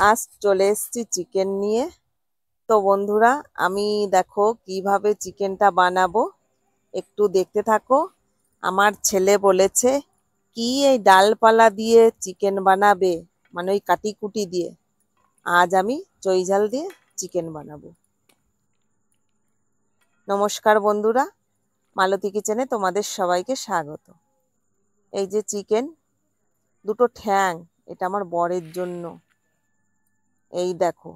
আজ চলে এসেছি চিকেন নিয়ে। তো বন্ধুরা, আমি দেখো কিভাবে চিকেনটা বানাবো, একটু দেখতে থাকো। আমার ছেলে বলেছে কি এই ডালপালা দিয়ে চিকেন বানাবে, মানে ওই কাটিকুটি দিয়ে। আজ আমি চইঝাল দিয়ে চিকেন বানাবো। নমস্কার বন্ধুরা, মালতী কিচেনে তোমাদের সবাইকে স্বাগত। এই যে চিকেন, দুটো ঠ্যাং, এটা আমার বরের জন্য। এই দেখো,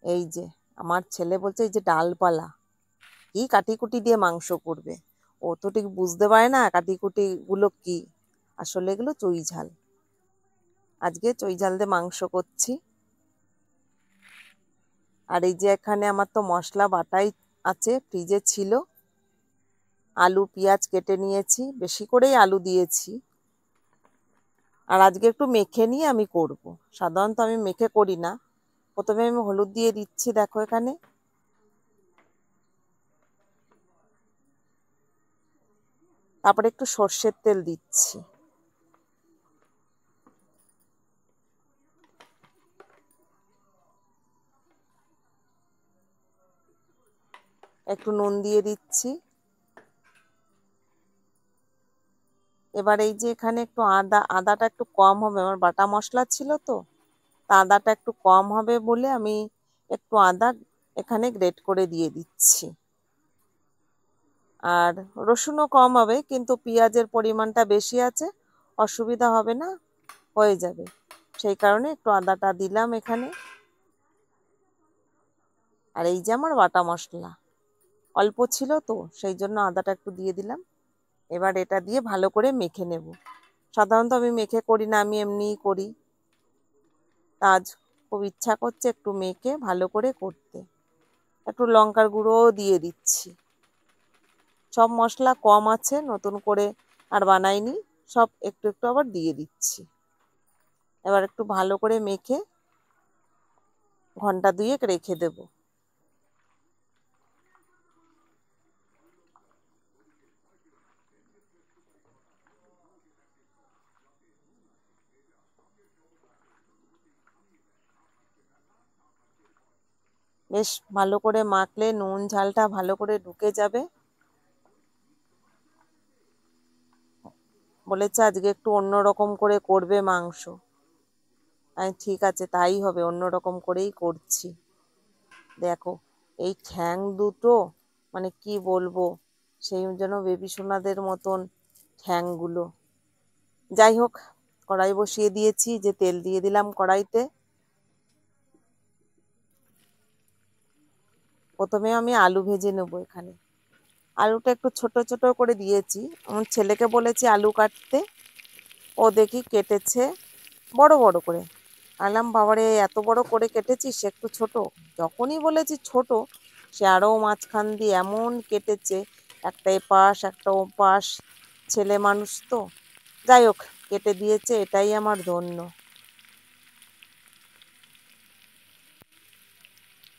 এই যে আমার ছেলে বলছে এই যে ডালপালা, কি কাটিকুটি দিয়ে মাংস করবে। ও তো ঠিক বুঝতে পারে না কাটিকুটি গুলো কি। আসলে এগুলো চুইঝাল। আজকে চুইঝাল দিয়ে মাংস করছি। আর এই যে এখানে আমার তো মশলা বাটাই আছে, ফ্রিজে ছিল। আলু পেঁয়াজ কেটে নিয়েছি, বেশি করেই আলু দিয়েছি। আর আজকে একটু মেখে নিয়ে আমি করব। সাধারণত আমি মেখে করি না। প্রথমে আমি হলুদ দিয়ে দিচ্ছি, দেখো এখানে। তারপরে একটু সর্ষের তেল দিচ্ছি। একটু নুন দিয়ে দিচ্ছি। এবার এই যে এখানে একটু আদাটা একটু কম হবে, আমার বাটা মশলা ছিল তো, তা আদাটা একটু কম হবে বলে আমি একটু আদা এখানে গ্রেট করে দিয়ে দিচ্ছি। আর রসুনও কম হবে, কিন্তু পেঁয়াজের পরিমাণটা বেশি আছে, অসুবিধা হবে না, হয়ে যাবে। সেই কারণে একটু আদাটা দিলাম এখানে। আর এই যে আমার বাটা মশলা অল্প ছিল তো, সেই জন্য আদাটা একটু দিয়ে দিলাম। এবার এটা দিয়ে ভালো করে মেখে নেব। সাধারণত আমি মেখে করি না, আমি এমনিই করি। আজ খুব ইচ্ছা করছে একটু মেখে ভালো করে করতে। একটু লঙ্কার গুঁড়োও দিয়ে দিচ্ছি। সব মশলা কম আছে, নতুন করে আর বানাইনি, সব একটু একটু আবার দিয়ে দিচ্ছি। এবার একটু ভালো করে মেখে ঘন্টা দুয়েক রেখে দেব। বেশ ভালো করে মাখলে নুন ঝালটা ভালো করে ঢুকে যাবে। বলেছে আজকে একটু অন্যরকম করে করবে মাংস। আমি ঠিক আছে, তাই হবে, অন্যরকম করেই করছি। দেখো এই ঠ্যাং দুটো, মানে কি বলবো, সেই যেন বেবি সোনাদের মতন ঠ্যাংগুলো। যাই হোক, কড়াই বসিয়ে দিয়েছি, যে তেল দিয়ে দিলাম কড়াইতে। প্রথমে আমি আলু ভেজে নেব এখানে। আলুটা একটু ছোট ছোট করে দিয়েছি, আমার ছেলেকে বলেছি আলু কাটতে, ও দেখি কেটেছে বড় বড় করে। আলাম বাবারে, এত বড় করে কেটেছিস, একটু ছোট। যখনই বলেছি ছোট, সে আরও মাঝখান দিয়ে এমন কেটেছে, একটা এপাশ একটা ওপাশ। ছেলে মানুষ তো, যাই হোক, কেটে দিয়েছে, এটাই আমার ধন্য।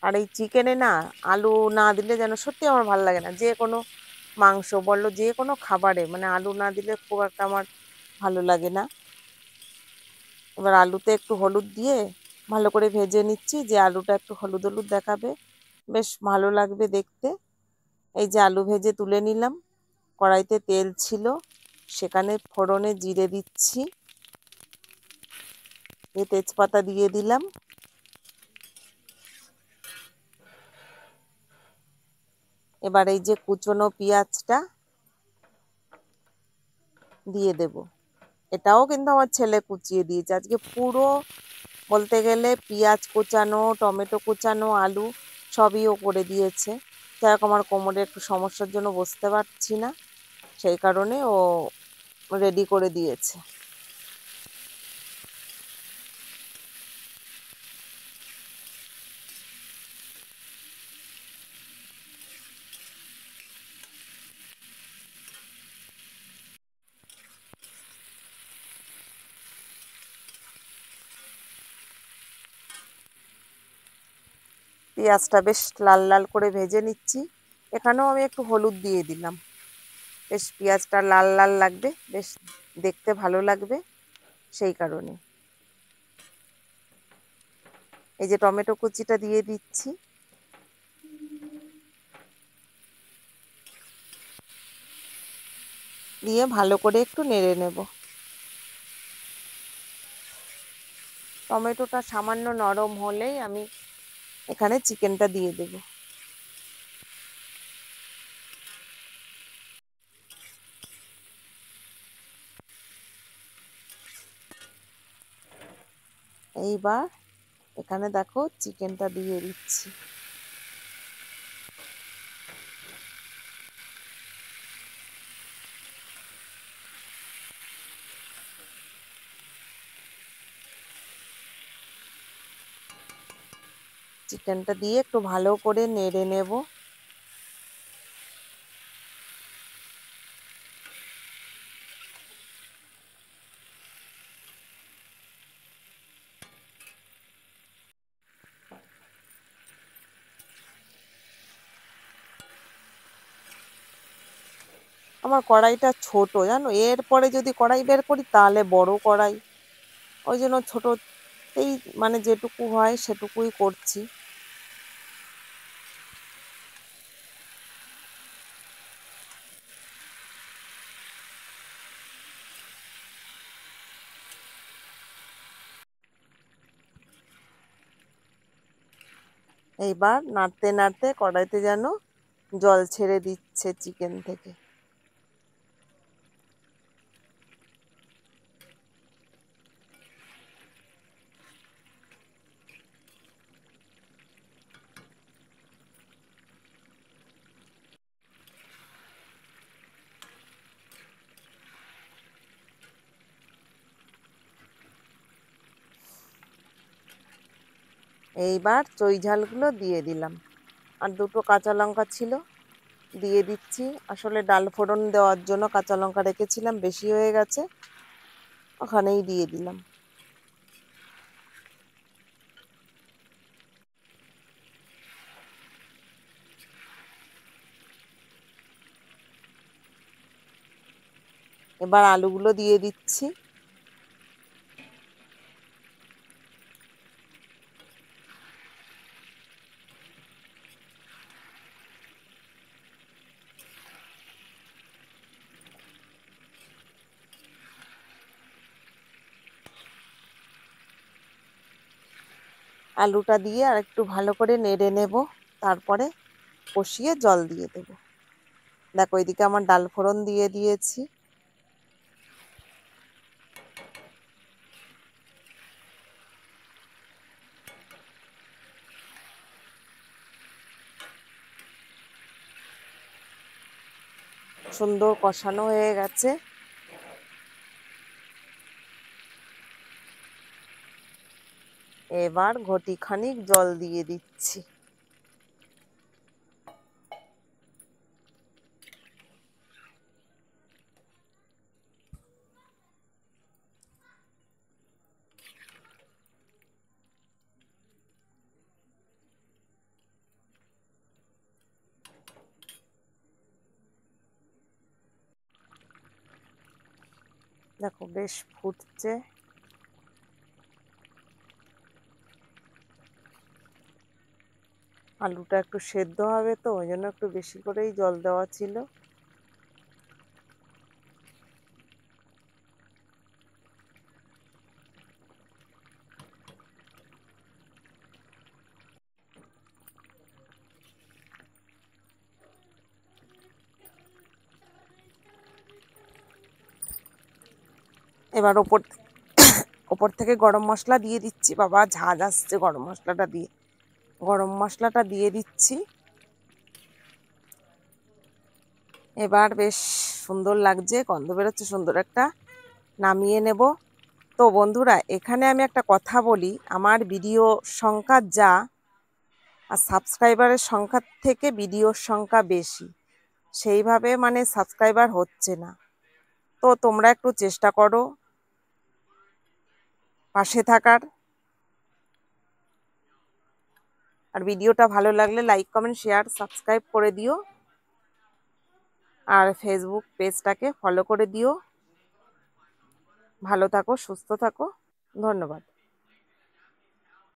আর এই চিকেনে না আলু না দিলে যেন সত্যি আমার ভালো লাগে না। যে কোনো মাংস বললো, যে কোনো খাবারে মানে আলু না দিলে খুব একটা আমার ভালো লাগে না। এবার আলুতে একটু হলুদ দিয়ে ভালো করে ভেজে নিচ্ছি, যে আলুটা একটু হলুদ হলুদ দেখাবে, বেশ ভালো লাগবে দেখতে। এই যে আলু ভেজে তুলে নিলাম। কড়াইতে তেল ছিল, সেখানে ফোড়নে জিরে দিচ্ছি, তেজপাতা দিয়ে দিলাম। এবার এই যে কুচনো পেঁয়াজটা দিয়ে দেব। এটাও কিন্তু আমার ছেলে কুচিয়ে দিয়েছে আজকে পুরো। বলতে গেলে পেঁয়াজ কুচানো, টমেটো কুচানো, আলু সবই ও করে দিয়েছে। যাই হোক, আমার কোমরে একটু সমস্যার জন্য বসতে পারছি না, সেই কারণে ও রেডি করে দিয়েছে। পেঁয়াজটা বেশ লাল লাল করে ভেজে নিচ্ছি। এখানেও আমি একটু হলুদ দিয়ে দিলাম, বেশ পেঁয়াজটা লাল লাল লাগবে, বেশ দেখতে ভালো লাগবে, সেই কারণে। এই যে টমেটো কুচিটা দিয়ে দিচ্ছি, দিয়ে ভালো করে একটু নেড়ে নেব। টমেটোটা সামান্য নরম হলেই আমি এখানে চিকেনটা দিয়ে দেব। এইবার এখানে দেখো চিকেনটা দিয়ে দিচ্ছি। চিকেনটা দিয়ে একটু ভালো করে নেড়ে নেব। আমার কড়াইটা ছোট জানো, এরপরে যদি কড়াই বের করি তাহলে বড় কড়াই, ওই জন্য ছোটতেই মানে যেটুকু হয় সেটুকুই করছি। এইবার নাড়তে নাড়তে কড়াইতে যেন জল ছেড়ে দিচ্ছে চিকেন থেকে। এইবার চই ঝালগুলো দিয়ে দিলাম, আর দুটো কাঁচা লঙ্কা ছিল দিয়ে দিচ্ছি। আসলে ডাল ফোড়ন দেওয়ার জন্য কাঁচা লঙ্কা রেখেছিলাম, বেশি হয়ে গেছে, ওখানেই দিয়ে দিলাম। এবার আলুগুলো দিয়ে দিচ্ছি। আলুটা দিয়ে আর একটু ভালো করে নেড়ে নেব, তারপরে কষিয়ে জল দিয়ে দেব। দেখো এদিকে আমার ডাল ফোড়ন দিয়ে দিয়েছি। সুন্দর কষানো হয়ে গেছে। এবার ঘটি খানিক জল দিয়ে দিচ্ছি। দেখো বেশ ফুটছে। আলুটা একটু সেদ্ধ হবে তো, ওই জন্য একটু বেশি করেই জল দেওয়া ছিল। এবার ওপর থেকে গরম মশলা দিয়ে দিচ্ছি। বাবা ঝাঁঝ আসছে গরম মশলাটা দিয়ে। গরম মশলাটা দিয়ে দিচ্ছি। এবার বেশ সুন্দর লাগছে, গন্ধ বেরোচ্ছে সুন্দর একটা। নামিয়ে নেব। তো বন্ধুরা এখানে আমি একটা কথা বলি, আমার ভিডিও সংখ্যা যা, আর সাবস্ক্রাইবারের সংখ্যা থেকে ভিডিওর সংখ্যা বেশি, সেইভাবে মানে সাবস্ক্রাইবার হচ্ছে না। তো তোমরা একটু চেষ্টা করো পাশে থাকার। আর ভিডিওটা ভালো লাগলে লাইক কমেন্ট শেয়ার সাবস্ক্রাইব করে দিও, আর ফেসবুক পেজটাকে ফলো করে দিও। ভালো থাকো, সুস্থ থাকো, ধন্যবাদ।